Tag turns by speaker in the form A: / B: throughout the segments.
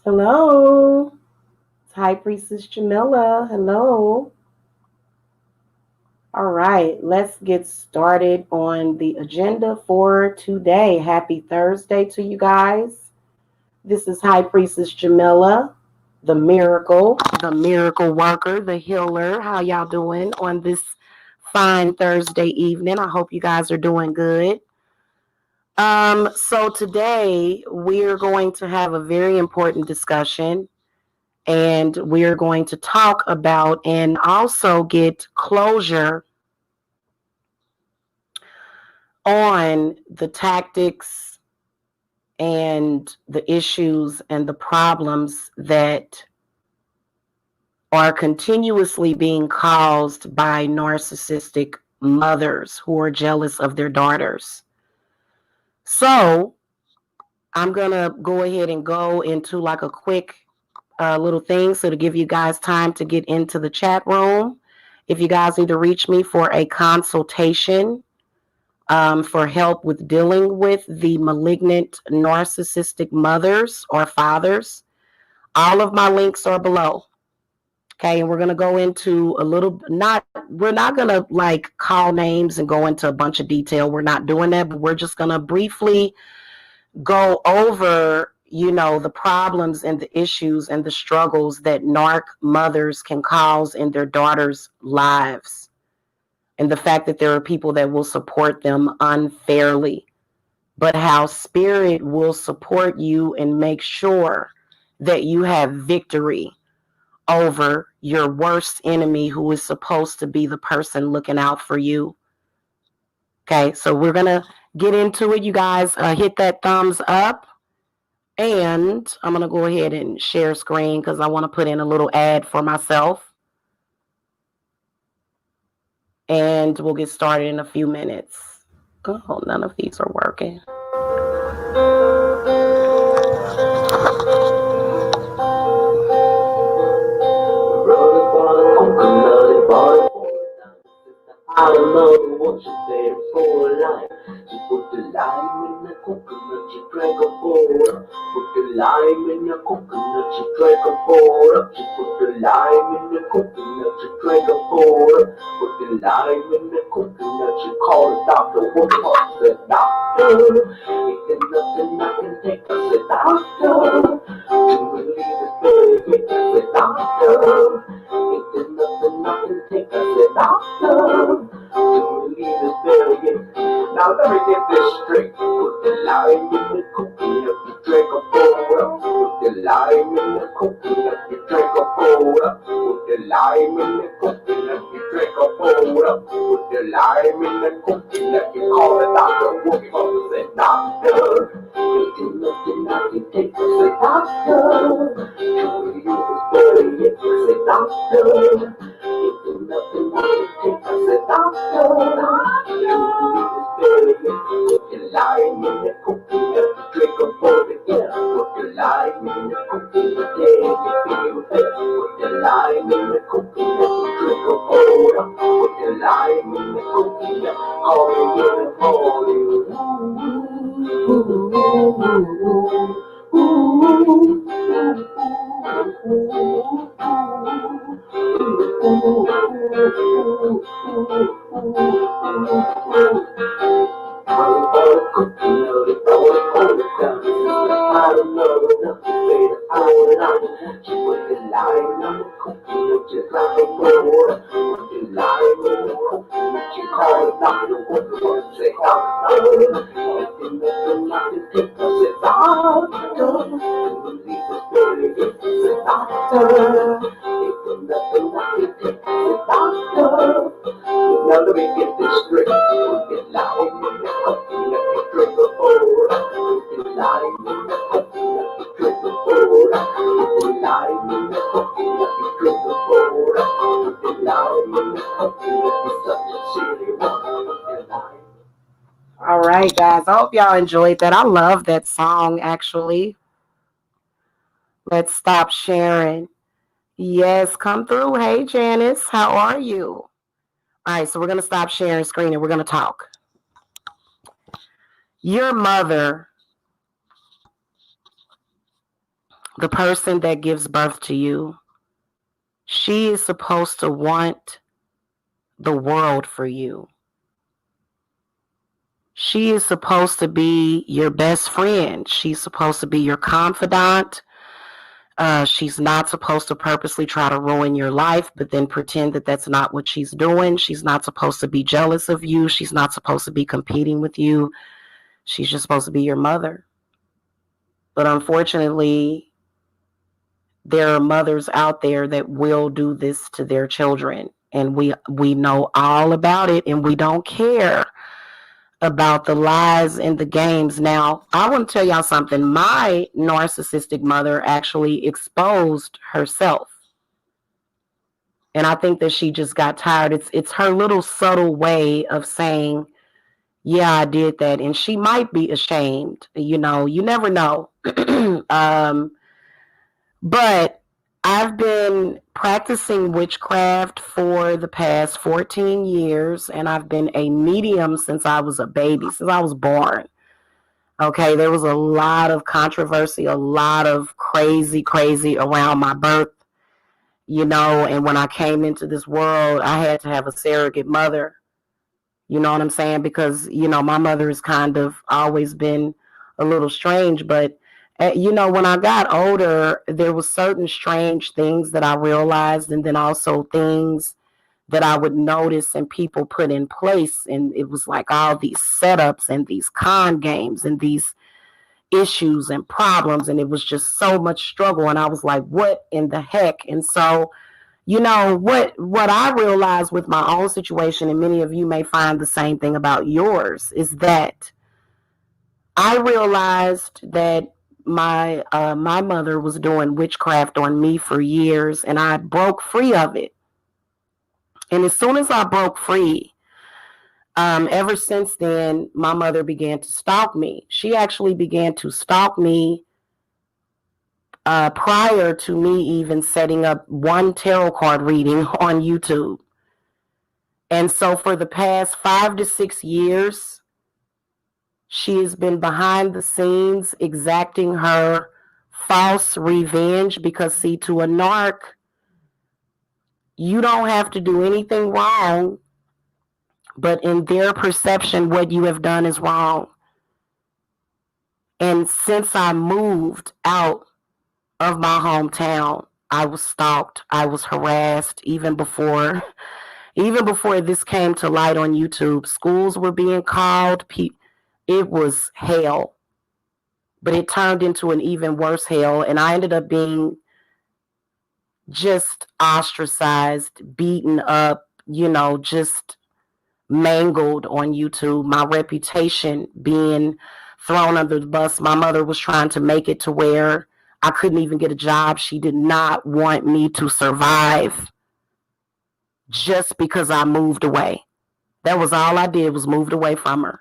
A: Hello. It's High Priestess Jamila. Hello. All right, let's get started on the agenda for today. Happy Thursday to you guys. This is High Priestess Jamila, the miracle worker, the healer. How y'all doing on this fine Thursday evening? I hope you guys are doing good. So today we're going to have a very important discussion, and we're going to talk about and also get closure on the tactics and the issues and the problems that are continuously being caused by narcissistic mothers who are jealous of their daughters. So I'm going to go ahead and go into like a quick little thing so to give you guys time to get into the chat room. If you guys need to reach me for a consultation, for help with dealing with the malignant narcissistic mothers or fathers, all of my links are below. Okay, and we're going to go into a little, we're not going to like call names and go into a bunch of detail. We're not doing that, but we're just going to briefly go over, the problems and the issues and the struggles that narc mothers can cause in their daughters' lives. And the fact that there are people that will support them unfairly, but how spirit will support you and make sure that you have victory over your worst enemy, who is supposed to be the person looking out for you. Okay, so we're going to get into it. You guys hit that thumbs up. And I'm going to go ahead and share screen because I want to put in a little ad for myself. And we'll get started in a few minutes. Oh, none of these are working. I don't know what you there for life. You put the lime in the coconut, you drink a pour. Put the lime in the coconut, you drink a pour. You put the lime in the coconut, you drink a pour. Put the lime in the coconut, you call the doctor. What was the doctor? Ain't there nothing I can take? I said, doctor. To relieve this baby, I said, doctor. Ain't there nothing I can take? I said, doctor. Now let me get this straight. Put the lime in the coconut, you drink a pour. Put the lime in the coconut, you drink a pour. Put the lime in the coconut, you drink a pour. Put the lime in the coconut, you call the doctor. What you say, doctor? Ain't there nothing I can take? I say, doctor. To you is better yet. I say, doctor. Ain't there nothing I can take? I say, doctor. Put the lime in the coconut, drink a pour again. Put the lime in the coconut, yeah, you feel better. Put the lime in the coconut, drink a pour. Put the lime in the coconut, call me in the morning. I don't know nothing, baby, I like you. Put the lime in the coconut, just like a pour. Put the lime in the coconut, you call it doctor. What you want to say, doctor? Ain't there nothing I can take? I said, doctor. Believe this baby, I said, doctor. Ain't there nothing I can take? I said, doctor. Now let me get this straight. Put the lime in the coconut, you drink a pour. Put the lime in the coconut, you drink a pour. Put the lime in the coconut, you drink a pour. Put the lime in the coconut, you such a silly one. Put the lime. All right, guys. I hope y'all enjoyed that. I love that song, actually. Let's stop sharing. Yes, come through. Hey, Janice, how are you? All right, so we're going to stop sharing screen and we're going to talk. Your mother the person that gives birth to you, she is supposed to want the world for you. She is supposed to be your best friend. She's supposed to be your confidant. She's not supposed to purposely try to ruin your life, but then pretend that that's not what she's doing. She's not supposed to be jealous of you. She's not supposed to be competing with you. She's just supposed to be your mother. But unfortunately, there are mothers out there that will do this to their children. And we know all about it, and we don't care about the lies and the games. Now, I want to tell y'all something. My narcissistic mother actually exposed herself. And I think that she just got tired. It's her little subtle way of saying, yeah, I did that. And she might be ashamed. You know, you never know. But I've been practicing witchcraft for the past 14 years, and I've been a medium since I was a baby, since I was born. Okay, there was a lot of controversy, a lot of crazy around my birth, you know, and when I came into this world, I had to have a surrogate mother. You know what I'm saying? Because, you know, my mother has kind of always been a little strange, but you know, when I got older, there was certain strange things that I realized, and then also things that I would notice and people put in place. And it was like all these setups and these con games and these issues and problems. And it was just so much struggle. And I was like, what in the heck? And so, you know, what I realized with my own situation, and many of you may find the same thing about yours, is that I realized that my mother was doing witchcraft on me for years, and I broke free of it. And as soon as I broke free, ever since then, my mother began to stalk me. She actually began to stalk me prior to me even setting up one tarot card reading on YouTube. And so for the past 5 to 6 years, she has been behind the scenes exacting her false revenge, because, see, to a narc, you don't have to do anything wrong, but in their perception, what you have done is wrong. And since I moved out of my hometown, I was stalked, I was harassed. Even before this came to light on YouTube, schools were being called. It was hell, but it turned into an even worse hell. And I ended up being just ostracized, beaten up, you know, just mangled on YouTube. My reputation being thrown under the bus. My mother was trying to make it to where I couldn't even get a job. She did not want me to survive just because I moved away. That was all I did, was moved away from her.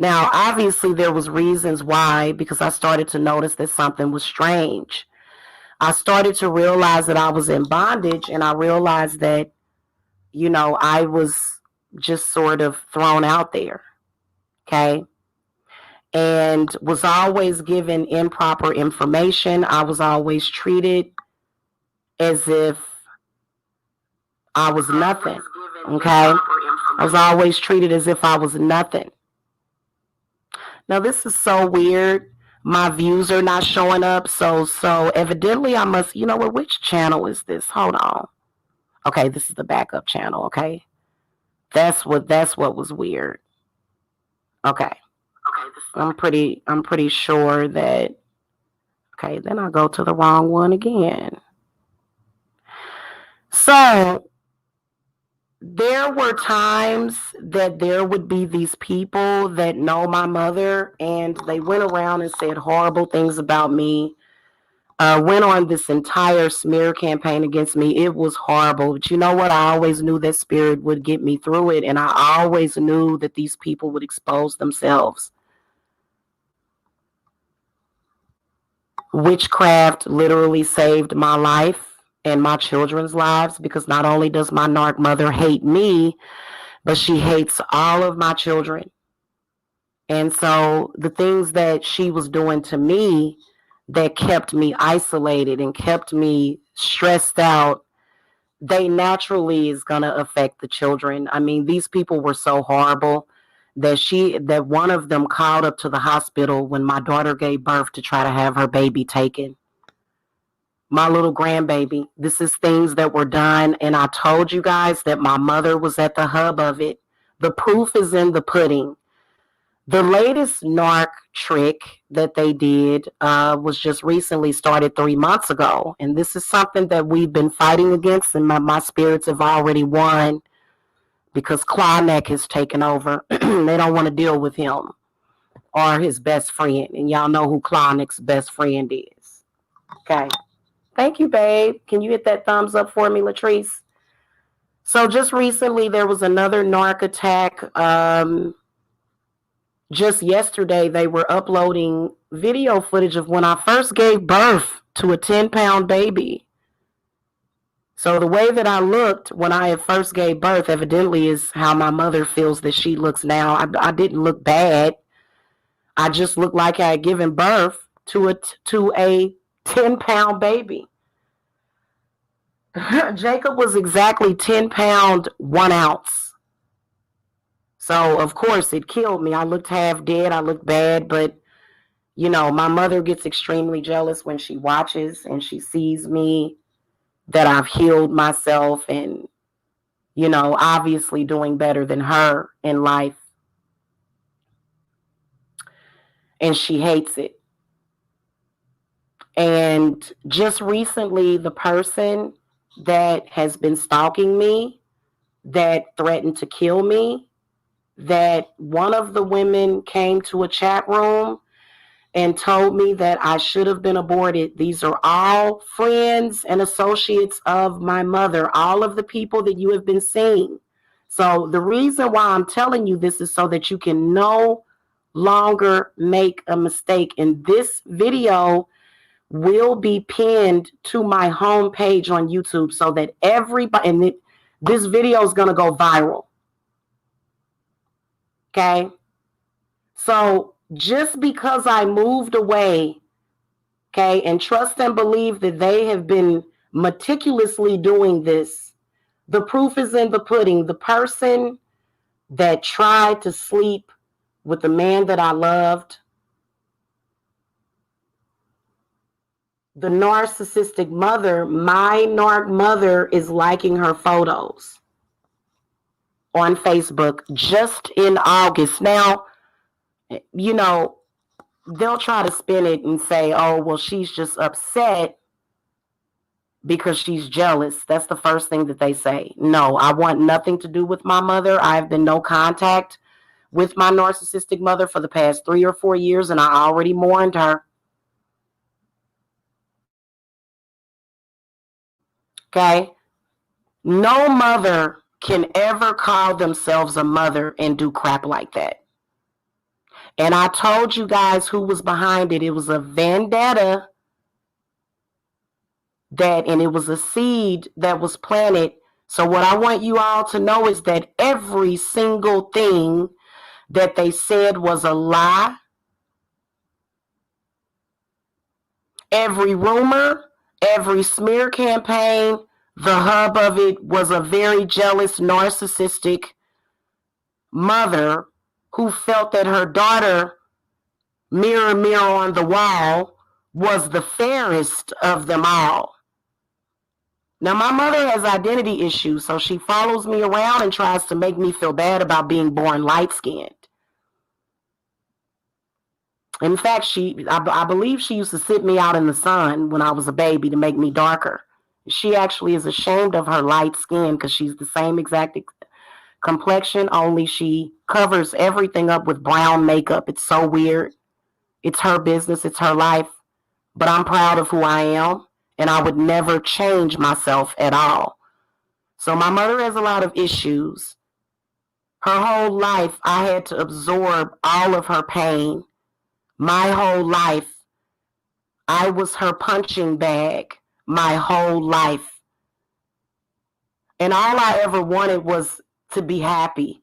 A: Now, obviously, there was reasons why, because I started to notice that something was strange. I started to realize that I was in bondage, and I realized that, you know, I was just sort of thrown out there, okay, and was always given improper information. I was always treated as if I was nothing, okay? I was always treated as if I was nothing. Now, this is so weird. My views are not showing up. So evidently I must, you know what, which channel is this? Hold on. Okay, this is the backup channel, okay? That's what was weird. Okay. I'm pretty sure that, okay, then I go to the wrong one again. So there were times that there would be these people that know my mother, and they went around and said horrible things about me, went on this entire smear campaign against me. It was horrible. But you know what? I always knew that spirit would get me through it, and I always knew that these people would expose themselves. Witchcraft literally saved my life and my children's lives, because not only does my narc mother hate me, but she hates all of my children. And so the things that she was doing to me, that kept me isolated and kept me stressed out, they naturally is going to affect the children. I mean, these people were so horrible that one of them called up to the hospital when my daughter gave birth to try to have her baby taken. My little grandbaby. This is things that were done, and I told you guys that my mother was at the hub of it. The proof is in the pudding. The latest narc trick that they did was just recently started 3 months ago. And this is something that we've been fighting against, and my spirits have already won because Klondike has taken over. They don't want to deal with him or his best friend. And y'all know who Klondike's best friend is. Okay. Thank you, babe. Can you hit that thumbs up for me, Latrice? So just recently, there was another narc attack. Just yesterday, they were uploading video footage of when I first gave birth to a 10-pound baby. So the way that I looked when I had first gave birth evidently is how my mother feels that she looks now. I didn't look bad. I just looked like I had given birth to a 10-pound baby. Jacob was exactly 10 pound, 1 ounce. So, of course, it killed me. I looked half dead. I looked bad. But, you know, my mother gets extremely jealous when she watches and she sees me, that I've healed myself and, you know, obviously doing better than her in life. And she hates it. And just recently, the person that has been stalking me, that threatened to kill me, that one of the women came to a chat room and told me that I should have been aborted. These are all friends and associates of my mother, all of the people that you have been seeing. So the reason why I'm telling you this is so that you can no longer make a mistake. And this video will be pinned to my homepage on YouTube so that everybody, and this video is going to go viral. Okay? So just because I moved away, okay, and trust and believe that they have been meticulously doing this, the proof is in the pudding. The person that tried to sleep with the man that I loved, the narcissistic mother, my narc mother is liking her photos on Facebook just in August. Now, you know, they'll try to spin it and say, oh, well, she's just upset because she's jealous. That's the first thing that they say. No, I want nothing to do with my mother. I have been no contact with my narcissistic mother for the past 3 or 4 years, and I already mourned her. Okay? No mother can ever call themselves a mother and do crap like that. And I told you guys who was behind it. It was a vendetta and it was a seed that was planted. So what I want you all to know is that every single thing that they said was a lie. Every rumor, every smear campaign, the hub of it was a very jealous, narcissistic mother who felt that her daughter, mirror, mirror on the wall, was the fairest of them all. Now, my mother has identity issues, so she follows me around and tries to make me feel bad about being born light-skinned. In fact, I believe she used to sit me out in the sun when I was a baby to make me darker. She actually is ashamed of her light skin because she's the same exact complexion, only she covers everything up with brown makeup. It's so weird. It's her business. It's her life. But I'm proud of who I am, and I would never change myself at all. So my mother has a lot of issues. Her whole life, I had to absorb all of her pain. My whole life, I was her punching bag my whole life. And all I ever wanted was to be happy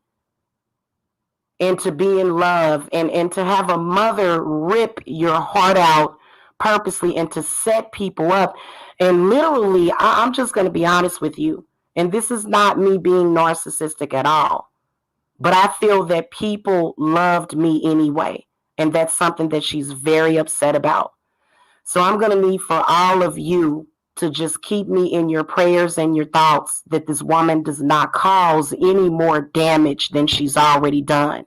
A: and to be in love and to have a mother rip your heart out purposely and to set people up. And literally, I'm just going to be honest with you. And this is not me being narcissistic at all. But I feel that people loved me anyway. And that's something that she's very upset about. So I'm going to need for all of you to just keep me in your prayers and your thoughts that this woman does not cause any more damage than she's already done.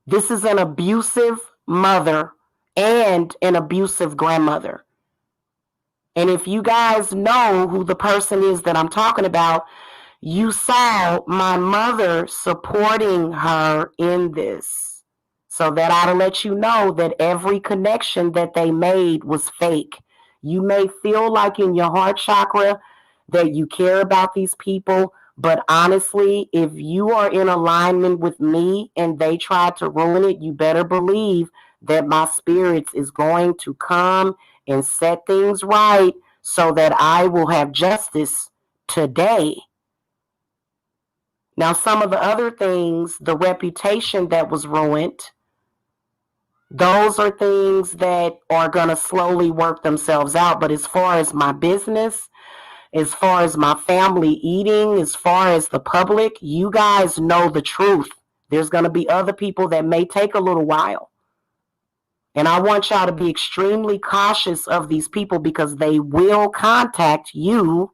A: This is an abusive mother and an abusive grandmother. And if you guys know who the person is that I'm talking about, you saw my mother supporting her in this. So that ought to let you know that every connection that they made was fake. You may feel like in your heart chakra that you care about these people, but honestly, if you are in alignment with me and they try to ruin it, you better believe that my spirits is going to come and set things right so that I will have justice today. Now, some of the other things, the reputation that was ruined, those are things that are going to slowly work themselves out. But as far as my business, as far as my family eating, as far as the public, you guys know the truth. There's going to be other people that may take a little while. And I want y'all to be extremely cautious of these people because they will contact you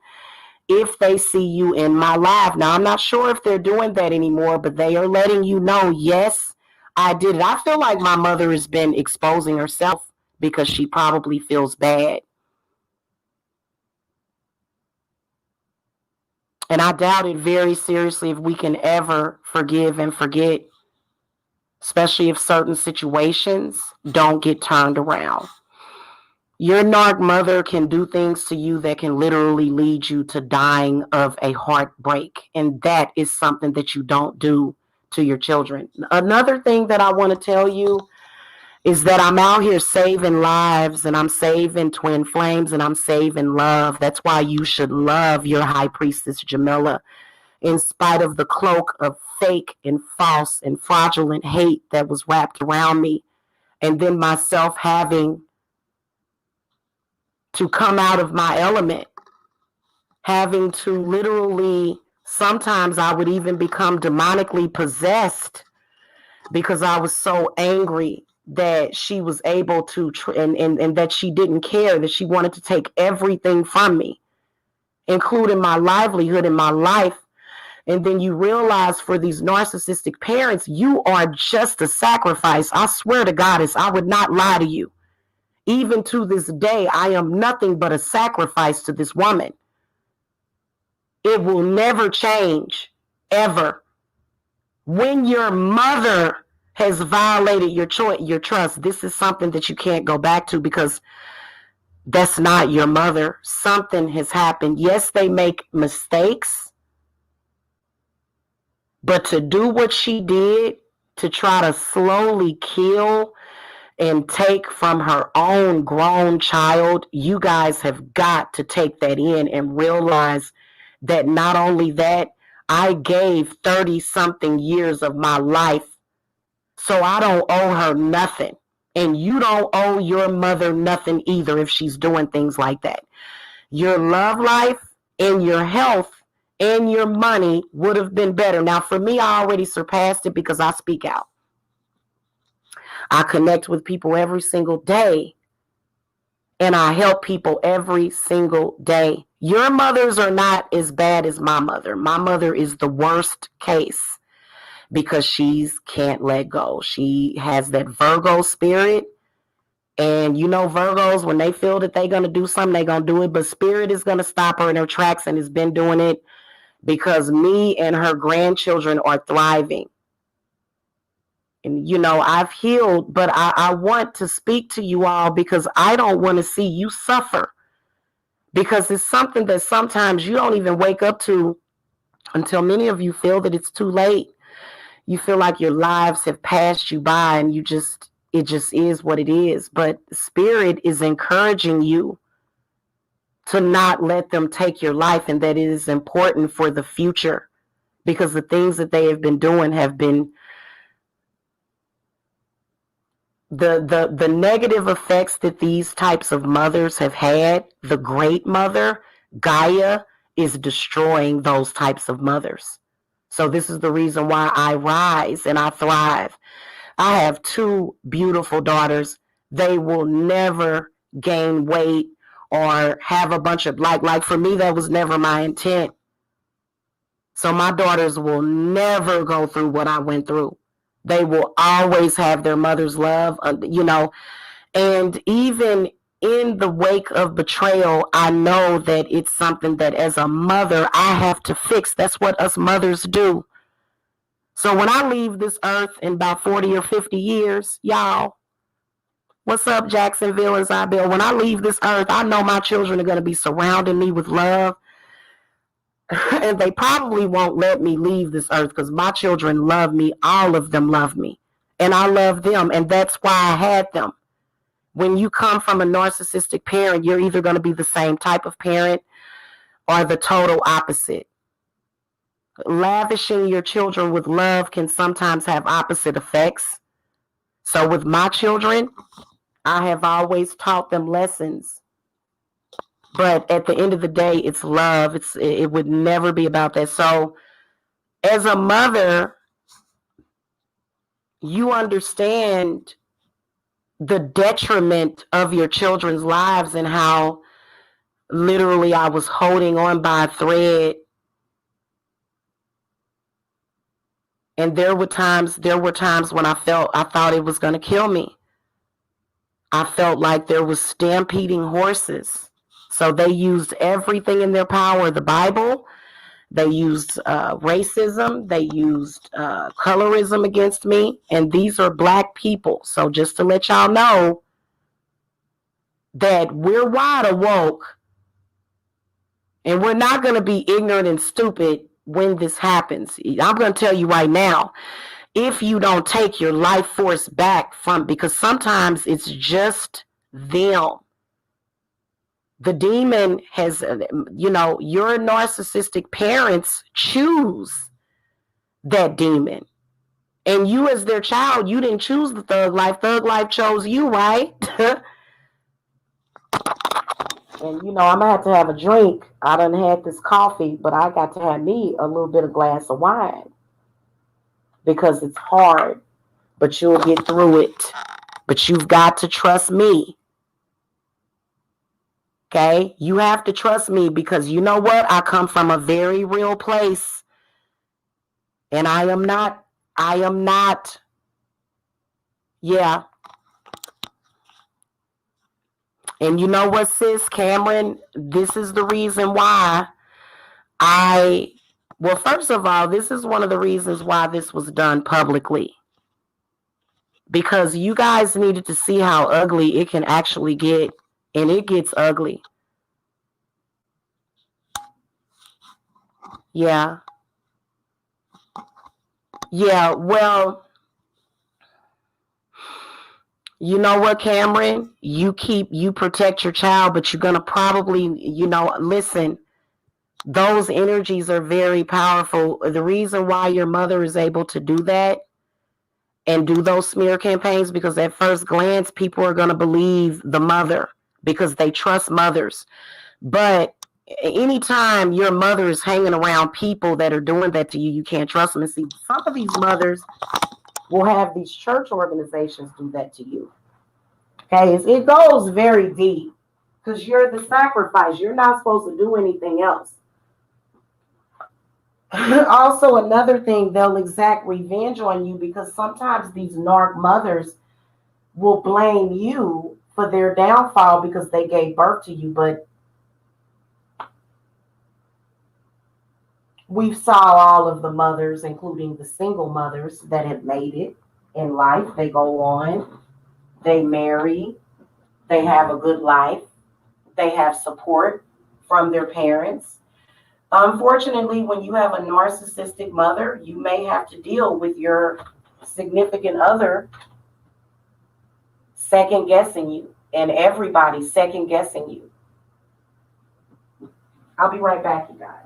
A: if they see you in my live. Now, I'm not sure if they're doing that anymore, but they are letting you know, yes, I did it. I feel like my mother has been exposing herself because she probably feels bad. And I doubt it very seriously if we can ever forgive and forget, especially if certain situations don't get turned around. Your narc mother can do things to you that can literally lead you to dying of a heartbreak. And that is something that you don't do to your children. Another thing that I want to tell you is that I'm out here saving lives and I'm saving twin flames and I'm saving love. That's why you should love your high priestess Jamila, in spite of the cloak of fake and false and fraudulent hate that was wrapped around me. And then myself having to come out of my element, having to literally, sometimes I would even become demonically possessed because I was so angry that she was able to, and that she didn't care, that she wanted to take everything from me, including my livelihood and my life. And then you realize for these narcissistic parents, you are just a sacrifice. I swear to Goddess, I would not lie to you. Even to this day, I am nothing but a sacrifice to this woman. It will never change, ever. When your mother has violated your trust, this is something that you can't go back to because that's not your mother. Something has happened. Yes, they make mistakes, but to do what she did, to try to slowly kill and take from her own grown child, you guys have got to take that in and realize that not only that, I gave 30-something years of my life, so I don't owe her nothing. And you don't owe your mother nothing either if she's doing things like that. Your love life and your health and your money would have been better. Now, for me, I already surpassed it because I speak out. I connect with people every single day, and I help people every single day. Your mothers are not as bad as my mother. My mother is the worst case because she can't let go. She has that Virgo spirit, and you know Virgos, when they feel that they're going to do something, they're going to do it, but spirit is going to stop her in her tracks and has been doing it because me and her grandchildren are thriving. And, you know, I've healed, but I want to speak to you all because I don't want to see you suffer. Because it's something that sometimes you don't even wake up to until many of you feel that it's too late. You feel like your lives have passed you by and it just is what it is. But Spirit is encouraging you to not let them take your life, and that it is important for the future because the things that they have been doing have been the negative effects that these types of mothers have had, the great mother, Gaia, is destroying those types of mothers. So this is the reason why I rise and I thrive. I have two beautiful daughters. They will never gain weight or have a bunch of, like for me, that was never my intent. So my daughters will never go through what I went through. They will always have their mother's love, and even in the wake of betrayal, I know that it's something that as a mother, I have to fix. That's what us mothers do. So when I leave this earth in about 40 or 50 years, y'all, what's up, Jacksonville and Isabel? When I leave this earth, I know my children are going to be surrounding me with love. And they probably won't let me leave this earth because my children love me. All of them love me. And I love them. And that's why I had them. When you come from a narcissistic parent, you're either going to be the same type of parent or the total opposite. Lavishing your children with love can sometimes have opposite effects. So with my children, I have always taught them lessons. But at the end of the day, it's love. It would never be about that. So as a mother, you understand the detriment of your children's lives and how literally I was holding on by a thread. And there were times when I thought it was going to kill me. I felt like there was stampeding horses. So they used everything in their power, the Bible. They used racism. They used colorism against me. And these are Black people. So just to let y'all know that we're wide awoke and we're not going to be ignorant and stupid when this happens. I'm going to tell you right now, if you don't take your life force back from, because sometimes it's just them. The demon has, your narcissistic parents choose that demon. And you as their child, you didn't choose the thug life. Thug life chose you, right? And, I'm going to have a drink. I done had this coffee, but I got to have me a little bit of glass of wine. Because it's hard, but you'll get through it. But you've got to trust me. Okay? You have to trust me because you know what? I come from a very real place. And I am not, yeah. And you know what, sis, Cameron? This is the reason why well, first of all, this is one of the reasons why this was done publicly. Because you guys needed to see how ugly it can actually get. And it gets ugly. Yeah. Yeah, well, you know what, Cameron? You protect your child, but you're going to probably, listen, those energies are very powerful. The reason why your mother is able to do that and do those smear campaigns, because at first glance, people are going to believe the mother because they trust mothers. But anytime your mother is hanging around people that are doing that to you, you can't trust them. And see, some of these mothers will have these church organizations do that to you. Okay, it goes very deep because you're the sacrifice. You're not supposed to do anything else. Also, another thing, they'll exact revenge on you because sometimes these narc mothers will blame you for their downfall because they gave birth to you. But we've saw all of the mothers, including the single mothers that have made it in life. They go on, they marry, they have a good life, they have support from their parents. Unfortunately, when you have a narcissistic mother, you may have to deal with your significant other second guessing you and everybody second guessing you. I'll be right back, you guys.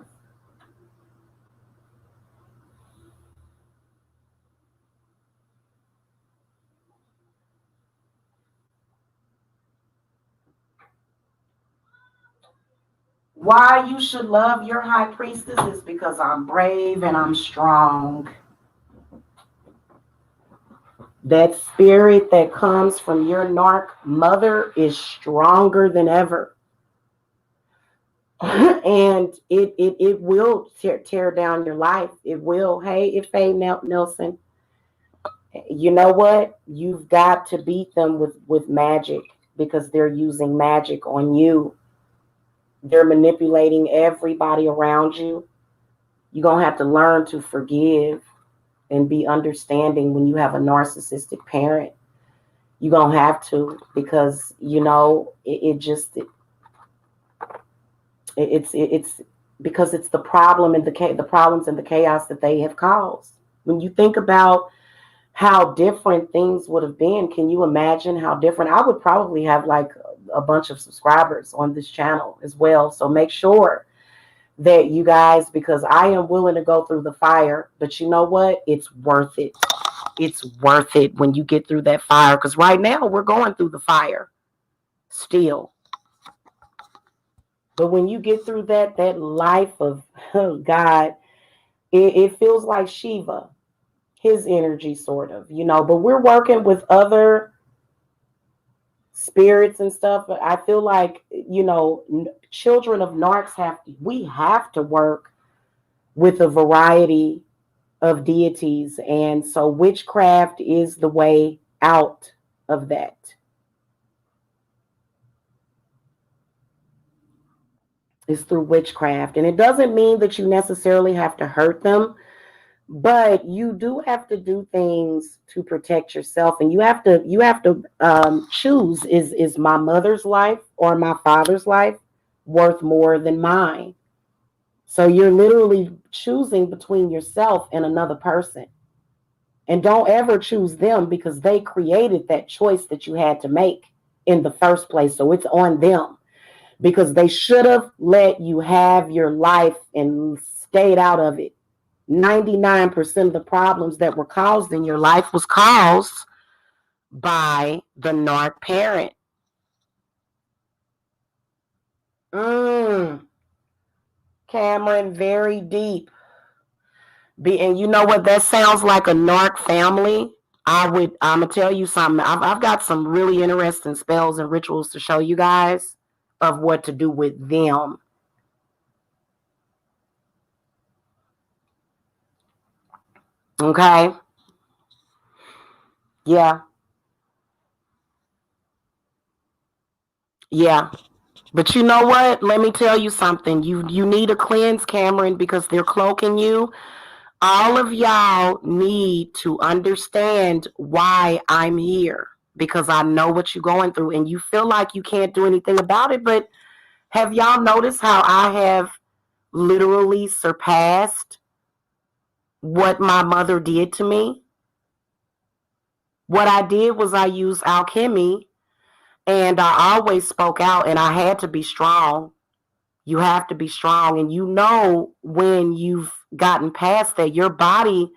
A: Why you should love your high priestess is because I'm brave and I'm strong. That spirit that comes from your narc mother is stronger than ever. And it will tear down your life. It will. Hey, if A. Nelson, you know what? You've got to beat them with magic because they're using magic on you. They're manipulating everybody around you. You're going to have to learn to forgive and be understanding when you have a narcissistic parent. You're going to have to because, it's because it's the problem and the problems and the chaos that they have caused. When you think about how different things would have been, can you imagine how different? I would probably have like a bunch of subscribers on this channel as well. So make sure that you guys, because I am willing to go through the fire, but you know what? It's worth it. It's worth it when you get through that fire, because right now we're going through the fire still. But when you get through that life of God, it feels like Shiva, his energy sort of, but we're working with other spirits and stuff. But I feel like, children of narcs we have to work with a variety of deities. And so witchcraft is the way out of that. Is through witchcraft. And it doesn't mean that you necessarily have to hurt them, but you do have to do things to protect yourself. And you have to choose, is my mother's life or my father's life worth more than mine? So you're literally choosing between yourself and another person. And don't ever choose them because they created that choice that you had to make in the first place. So it's on them because they should have let you have your life and stayed out of it. 99% of the problems that were caused in your life was caused by the narc parent. Cameron, very deep. And you know what? That sounds like a narc family. I'm gonna tell you something. I've got some really interesting spells and rituals to show you guys of what to do with them. Okay. Yeah. Yeah. But you know what? Let me tell you something. You need a cleanse, Cameron, because they're cloaking you. All of y'all need to understand why I'm here, because I know what you're going through and you feel like you can't do anything about it. But have y'all noticed how I have literally surpassed what my mother did to me? What I did was I used alchemy, and I always spoke out, and I had to be strong. You have to be strong. And when you've gotten past that, your body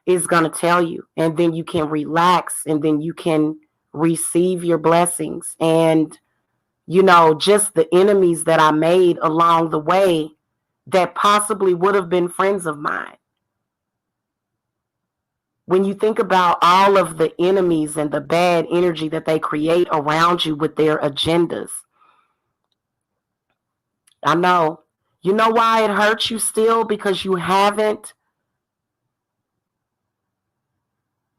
A: is going to tell you. And then you can relax, and then you can receive your blessings. And, just the enemies that I made along the way that possibly would have been friends of mine. When you think about all of the enemies and the bad energy that they create around you with their agendas, I know. You know why it hurts you still? Because you haven't.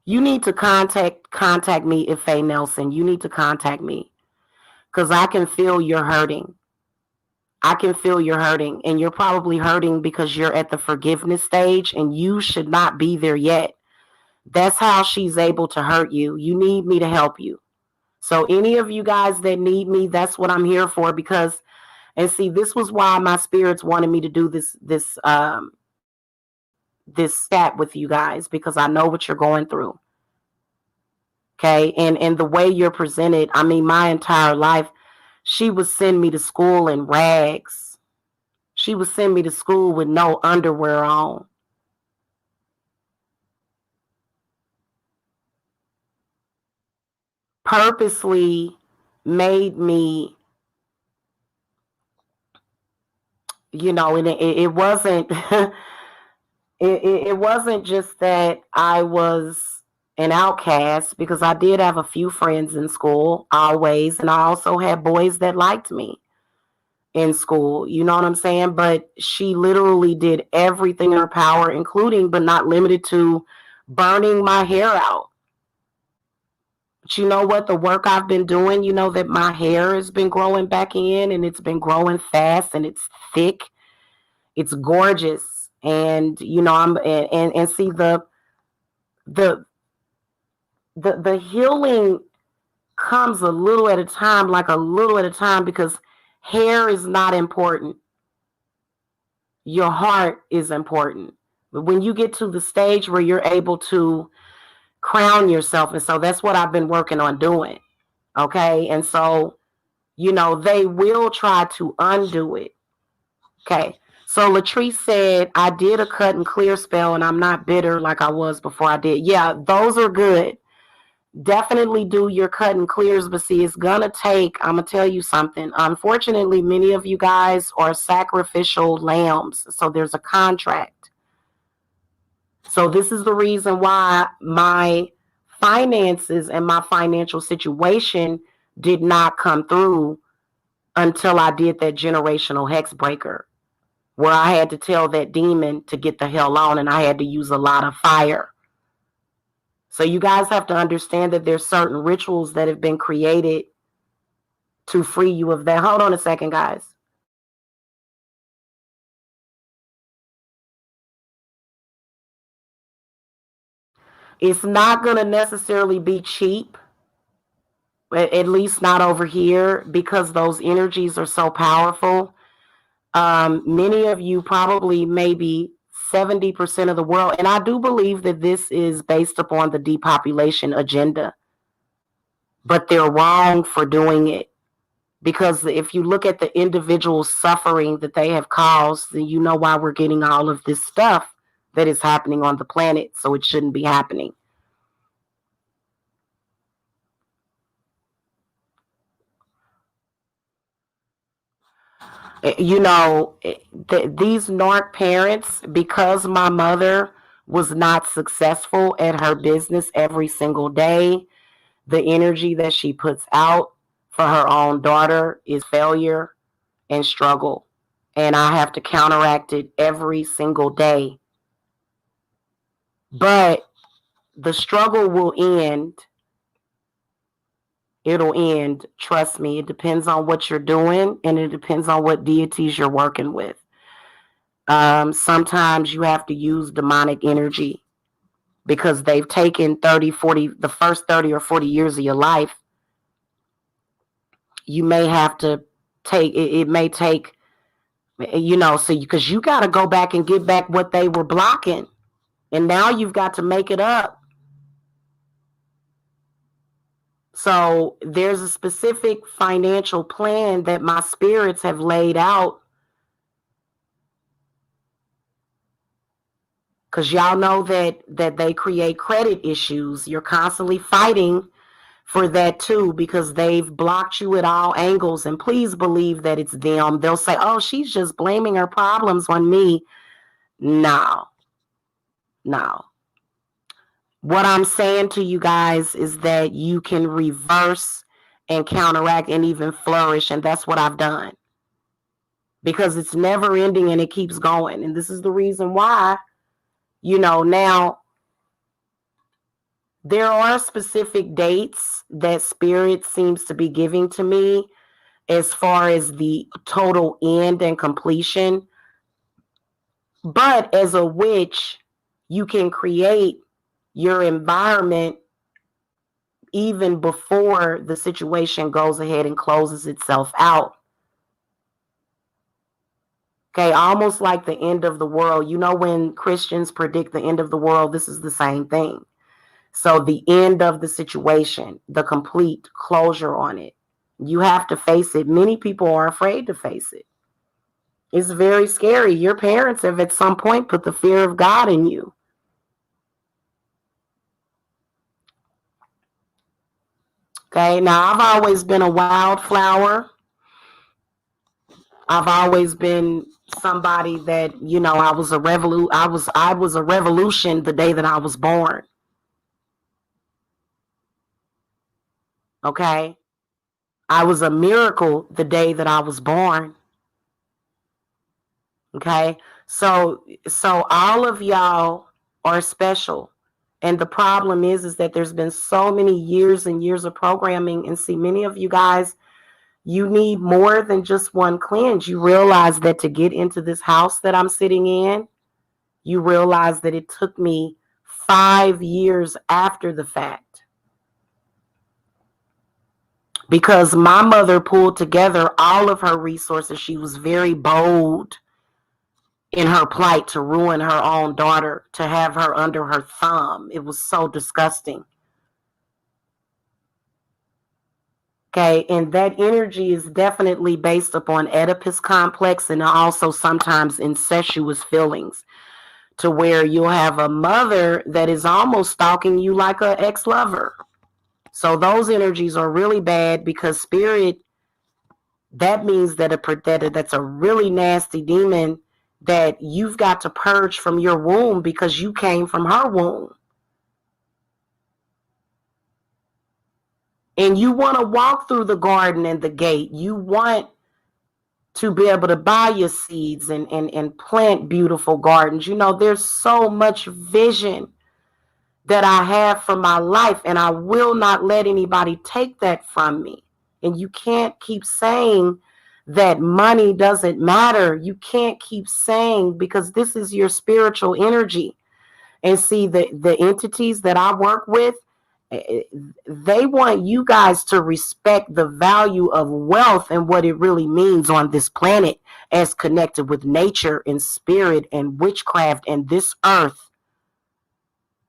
A: You need to contact me, if Faye Nelson. You need to contact me because I can feel you're hurting. I can feel you're hurting, and you're probably hurting because you're at the forgiveness stage, and you should not be there yet. That's how she's able to hurt you. You need me to help you. So any of you guys that need me, that's what I'm here for. Because, and see, this was why my spirits wanted me to do this chat with you guys, because I know what you're going through. Okay, and the way you're presented, I mean, my entire life, she would send me to school in rags. She would send me to school with no underwear on. Purposely made me And it wasn't it wasn't just that I was an outcast, because I did have a few friends in school always, and I also had boys that liked me in school. You know what I'm saying? But she literally did everything in her power, including but not limited to burning my hair out. But you know what? The work I've been doing, that my hair has been growing back in, and it's been growing fast, and it's thick. It's gorgeous. And I'm and see the the healing comes a little at a time, like a little at a time, because hair is not important. Your heart is important. But when you get to the stage where you're able to crown yourself, and so that's what I've been working on doing. Okay. And so, they will try to undo it. Okay. So Latrice said, I did a cut and clear spell, and I'm not bitter like I was before I did. Yeah, those are good. Definitely do your cut and clears, but see, it's gonna take, I'm gonna tell you something. Unfortunately, many of you guys are sacrificial lambs, so there's a contract. So this is the reason why my finances and my financial situation did not come through until I did that generational hex breaker, where I had to tell that demon to get the hell on, and I had to use a lot of fire. So you guys have to understand that there's certain rituals that have been created to free you of that. Hold on a second, guys. It's not going to necessarily be cheap, at least not over here, because those energies are so powerful. Many of you, probably maybe 70% of the world, and I do believe that this is based upon the depopulation agenda, but they're wrong for doing it. Because if you look at the individual suffering that they have caused, then you know why we're getting all of this stuff that is happening on the planet. So it shouldn't be happening. These narc parents, because my mother was not successful at her business every single day, the energy that she puts out for her own daughter is failure and struggle. And I have to counteract it every single day. But the struggle will end. It'll end. Trust me. It depends on what you're doing, and it depends on what deities you're working with. Sometimes you have to use demonic energy because they've taken 30, 40, the first 30 or 40 years of your life. You may have to take, it may take, so because you got to go back and get back what they were blocking. And now you've got to make it up. So there's a specific financial plan that my spirits have laid out. Because y'all know that they create credit issues. You're constantly fighting for that too, because they've blocked you at all angles. And please believe that it's them. They'll say, oh, she's just blaming her problems on me. No, no. What I'm saying to you guys is that you can reverse and counteract and even flourish. And that's what I've done. Because it's never ending and it keeps going. And this is the reason why, now there are specific dates that spirit seems to be giving to me as far as the total end and completion. But as a witch, you can create your environment even before the situation goes ahead and closes itself out. Okay, almost like the end of the world. When Christians predict the end of the world, this is the same thing. So the end of the situation, the complete closure on it. You have to face it. Many people are afraid to face it. It's very scary. Your parents have at some point put the fear of God in you. Okay, now I've always been a wildflower. I've always been somebody that, I was a revolution the day that I was born. Okay? I was a miracle the day that I was born. Okay? So all of y'all are special. And the problem is that there's been so many years and years of programming, and see, many of you guys, you need more than just one cleanse. You realize that to get into this house that I'm sitting in, you realize that it took me 5 years after the fact, because my mother pulled together all of her resources. She was very bold in her plight to ruin her own daughter, to have her under her thumb. It was so disgusting. Okay, and that energy is definitely based upon Oedipus complex, and also sometimes incestuous feelings, to where you'll have a mother that is almost stalking you like an ex-lover. So those energies are really bad, because spirit, that means that that's a really nasty demon that you've got to purge from your womb, because you came from her womb. And you want to walk through the garden and the gate. You want to be able to buy your seeds and plant beautiful gardens. There's so much vision that I have for my life, and I will not let anybody take that from me. And you can't keep saying that money doesn't matter. You can't keep saying, because this is your spiritual energy. And see, the entities that I work with, they want you guys to respect the value of wealth and what it really means on this planet, as connected with nature and spirit and witchcraft and this earth.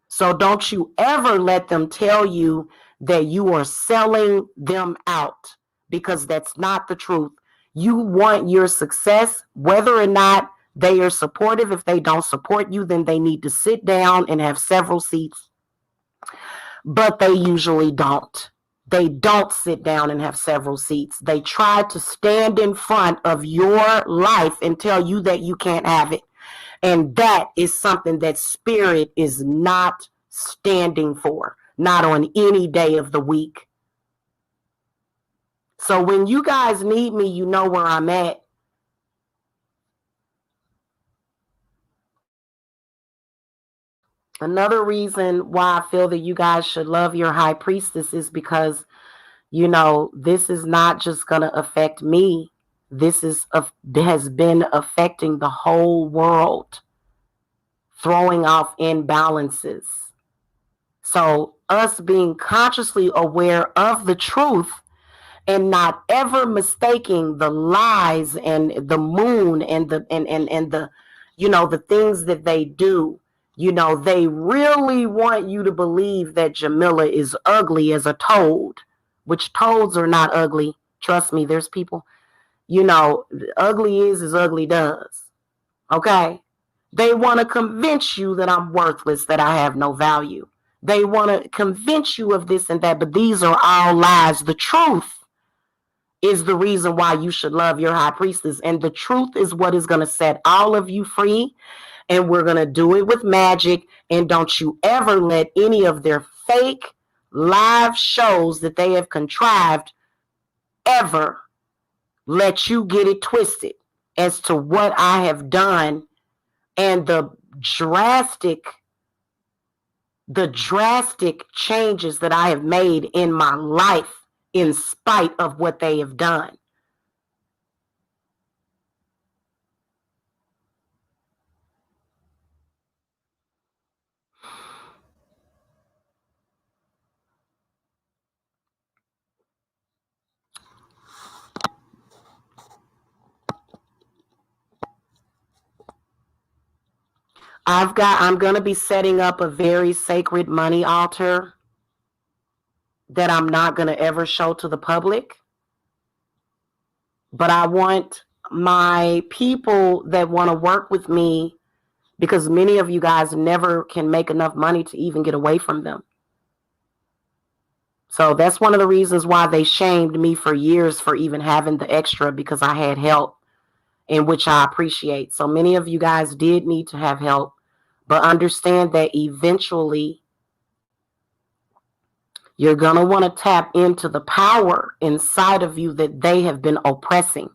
A: So don't you ever let them tell you that you are selling them out, because that's not the truth. You want your success, whether or not they are supportive. If they don't support you, then they need to sit down and have several seats. But they usually don't. They don't sit down and have several seats. They try to stand in front of your life and tell you that you can't have it. And that is something that spirit is not standing for, not on any day of the week. So when you guys need me, you know where I'm at. Another reason why I feel that you guys should love your high priestess is because, this is not just going to affect me. This has been affecting the whole world, throwing off imbalances. So us being consciously aware of the truth, and not ever mistaking the lies and the moon and the the things that they do. They really want you to believe that Jamila is ugly as a toad, which toads are not ugly. Trust me, there's people, ugly is as ugly does. Okay? They want to convince you that I'm worthless, that I have no value. They want to convince you of this and that, but these are all lies. The truth is the reason why you should love your high priestess. And the truth is what is going to set all of you free. And we're going to do it with magic. And don't you ever let any of their fake live shows that they have contrived ever let you get it twisted as to what I have done, and the drastic changes that I have made in my life in spite of what they have done. I'm going to be setting up a very sacred money altar that I'm not going to ever show to the public. But I want my people that want to work with me, because many of you guys never can make enough money to even get away from them. So that's one of the reasons why they shamed me for years for even having the extra, because I had help. in which I appreciate. So many of you guys did need to have help, but understand that eventually you're going to want to tap into the power inside of you that they have been oppressing.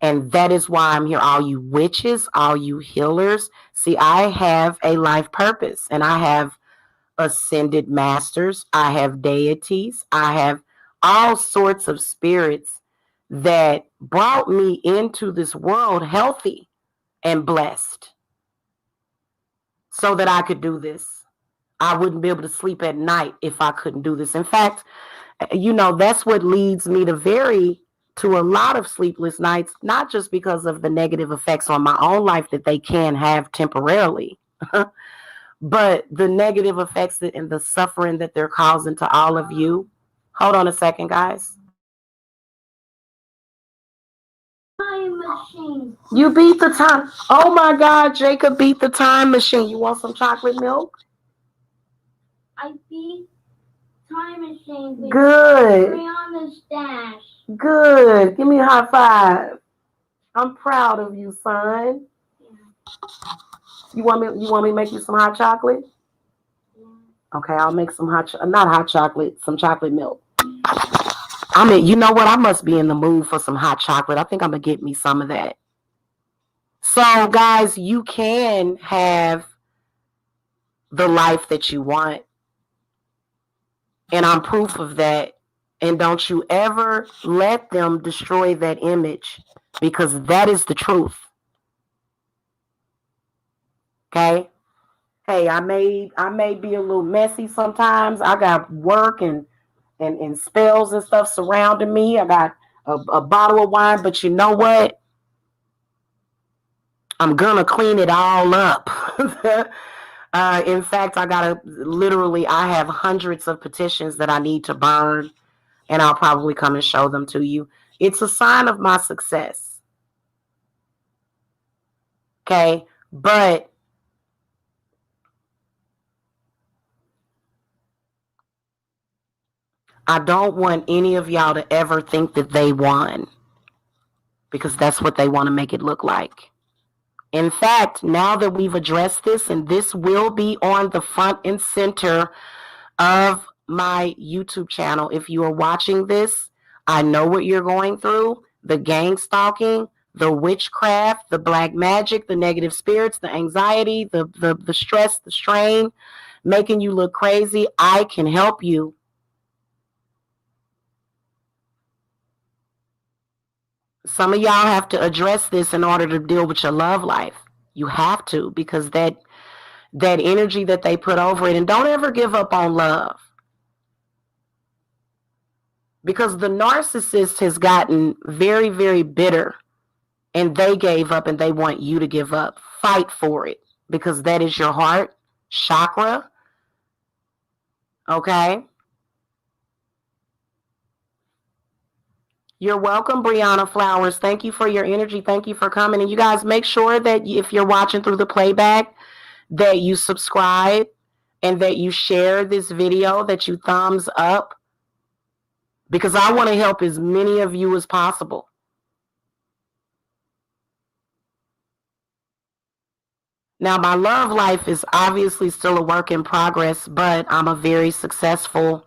A: And that is why I'm here. All you witches, all you healers. See, I have a life purpose, and I have ascended masters. I have deities. I have all sorts of spirits that brought me into this world healthy and blessed so that I could do this. I wouldn't be able to sleep at night if I couldn't do this. In fact, that's what leads me to a lot of sleepless nights, not just because of the negative effects on my own life that they can have temporarily, but the negative effects and the suffering that they're causing to all of you. Hold on a second, guys. Time machine. You beat the time. Oh my God, Jacob beat the time machine. You want some chocolate milk? I beat time machine. With good. Brianna's dash. Good. Give me a high five. I'm proud of you, son. Yeah. You want me to make you some hot chocolate? Yeah. Okay, I'll make some not hot chocolate, some chocolate milk. I mean, you know what? I must be in the mood for some hot chocolate. I think I'm going to get me some of that. So, guys, you can have the life that you want. And I'm proof of that. And don't you ever let them destroy that image, because that is the truth. Okay? Hey, I may be a little messy sometimes. I got work and spells and stuff surrounding me. I got a bottle of wine, but you know what? I'm gonna clean it all up. In fact, I have hundreds of petitions that I need to burn, and I'll probably come and show them to you. It's a sign of my success. Okay, but I don't want any of y'all to ever think that they won, because that's what they want to make it look like. In fact, now that we've addressed this, and this will be on the front and center of my YouTube channel. If you are watching this, I know what you're going through: the gang stalking, the witchcraft, the black magic, the negative spirits, the anxiety, the stress, the strain, making you look crazy. I can help you. Some of y'all have to address this in order to deal with your love life. You have to, because that energy that they put over it. And don't ever give up on love, because the narcissist has gotten very, very bitter, and they gave up, and they want you to give up. Fight for it, because that is your heart chakra. Okay? You're welcome, Brianna Flowers. Thank you for your energy. Thank you for coming. And you guys, make sure that if you're watching through the playback, that you subscribe and that you share this video, that you thumbs up, because I want to help as many of you as possible. Now, my love life is obviously still a work in progress, but I'm a very successful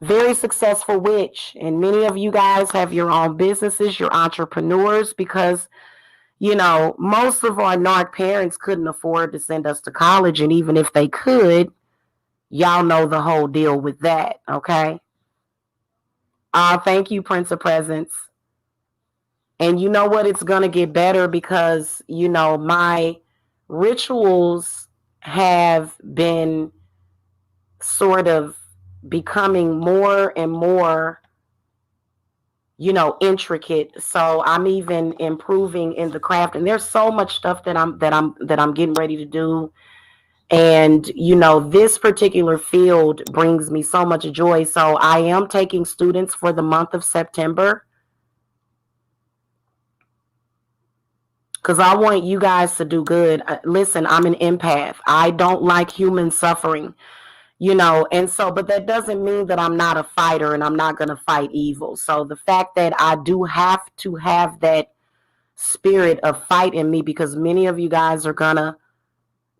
A: witch. And many of you guys have your own businesses, you're entrepreneurs, because, most of our narc parents couldn't afford to send us to college. And even if they could, y'all know the whole deal with that, okay? Thank you, Prince of Presence. And you know what? It's going to get better, because, my rituals have been sort of becoming more and more, intricate. So I'm even improving in the craft, and there's so much stuff that I'm getting ready to do. And, this particular field brings me so much joy. So I am taking students for the month of September, because I want you guys to do good. Listen, I'm an empath. I don't like human suffering. And so, but that doesn't mean that I'm not a fighter and I'm not going to fight evil. So the fact that I do have to have that spirit of fight in me, because many of you guys are going to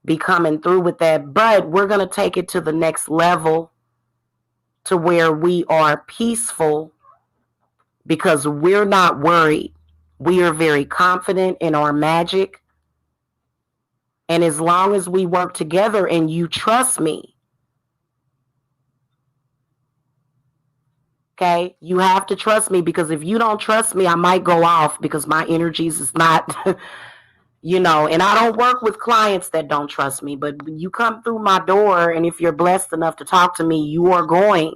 A: be coming through with that, but we're going to take it to the next level to where we are peaceful because we're not worried. We are very confident in our magic. And as long as we work together and you trust me, okay, you have to trust me, because if you don't trust me, I might go off because my energies is not, and I don't work with clients that don't trust me. But when you come through my door, and if you're blessed enough to talk to me, you are going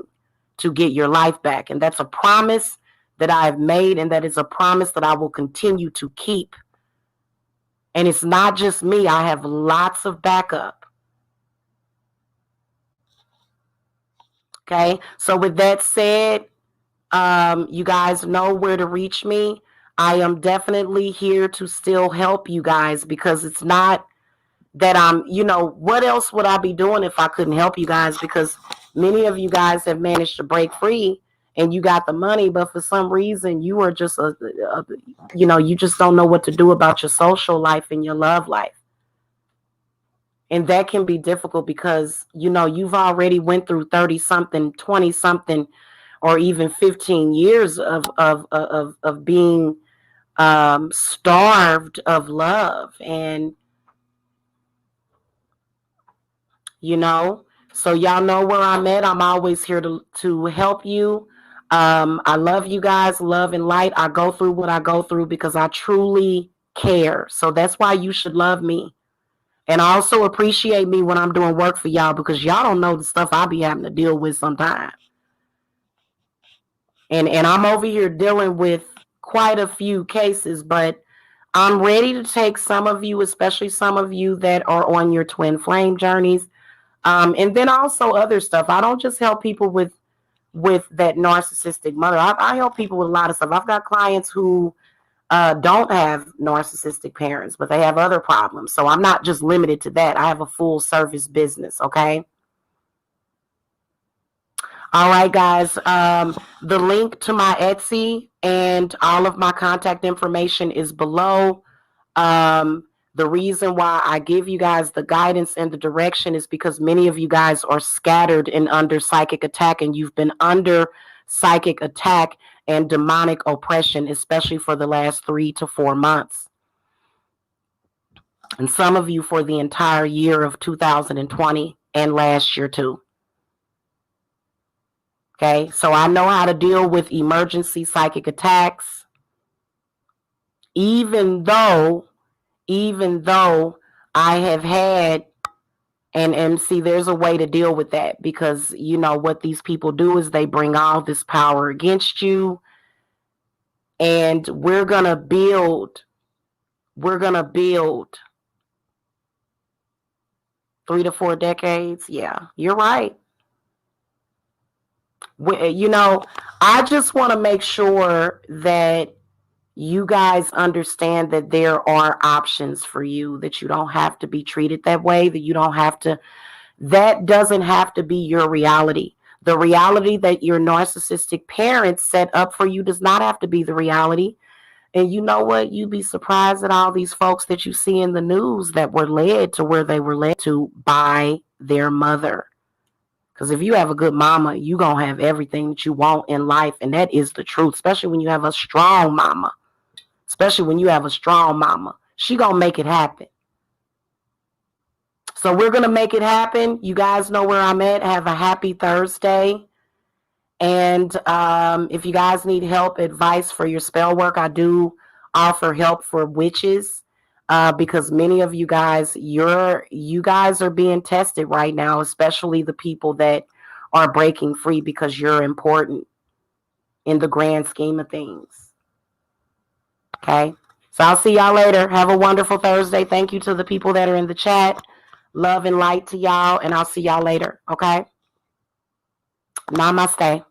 A: to get your life back. And that's a promise that I've made, and that is a promise that I will continue to keep. And it's not just me. I have lots of backup. Okay. So with that said, you guys know where to reach me. I am definitely here to still help you guys, because it's not that what else would I be doing if I couldn't help you guys? Because many of you guys have managed to break free and you got the money, but for some reason you are just, you just don't know what to do about your social life and your love life. And that can be difficult because, you've already went through 30 something, 20 something, or even 15 years of being starved of love. And, so y'all know where I'm at. I'm always here to help you. I love you guys, love and light. I go through what I go through because I truly care. So that's why you should love me. And also appreciate me when I'm doing work for y'all, because y'all don't know the stuff I be having to deal with sometimes. And I'm over here dealing with quite a few cases, but I'm ready to take some of you, especially some of you that are on your twin flame journeys. And then also other stuff. I don't just help people with that narcissistic mother. I help people with a lot of stuff. I've got clients who don't have narcissistic parents, but they have other problems. So I'm not just limited to that. I have a full service business. Okay. All right, guys. The link to my Etsy and all of my contact information is below. The reason why I give you guys the guidance and the direction is because many of you guys are scattered and under psychic attack, and you've been under psychic attack and demonic oppression, especially for the last 3 to 4 months. And some of you for the entire year of 2020 and last year too. Okay, so I know how to deal with emergency psychic attacks, even though I have had, and see, there's a way to deal with that, because what these people do is they bring all this power against you, and we're gonna build 3 to 4 decades. Yeah, you're right. I just want to make sure that you guys understand that there are options for you, that you don't have to be treated that way, that doesn't have to be your reality. The reality that your narcissistic parents set up for you does not have to be the reality. And you know what? You'd be surprised at all these folks that you see in the news that were led to where they were led to by their mother. Because if you have a good mama, you're going to have everything that you want in life. And that is the truth, especially when you have a strong mama. She going to make it happen. So we're going to make it happen. You guys know where I'm at. Have a happy Thursday. And if you guys need help, advice for your spell work, I do offer help for witches. Because many of you guys, you guys are being tested right now, especially the people that are breaking free, because you're important in the grand scheme of things. Okay. So I'll see y'all later. Have a wonderful Thursday. Thank you to the people that are in the chat. Love and light to y'all, and I'll see y'all later. Okay. Namaste.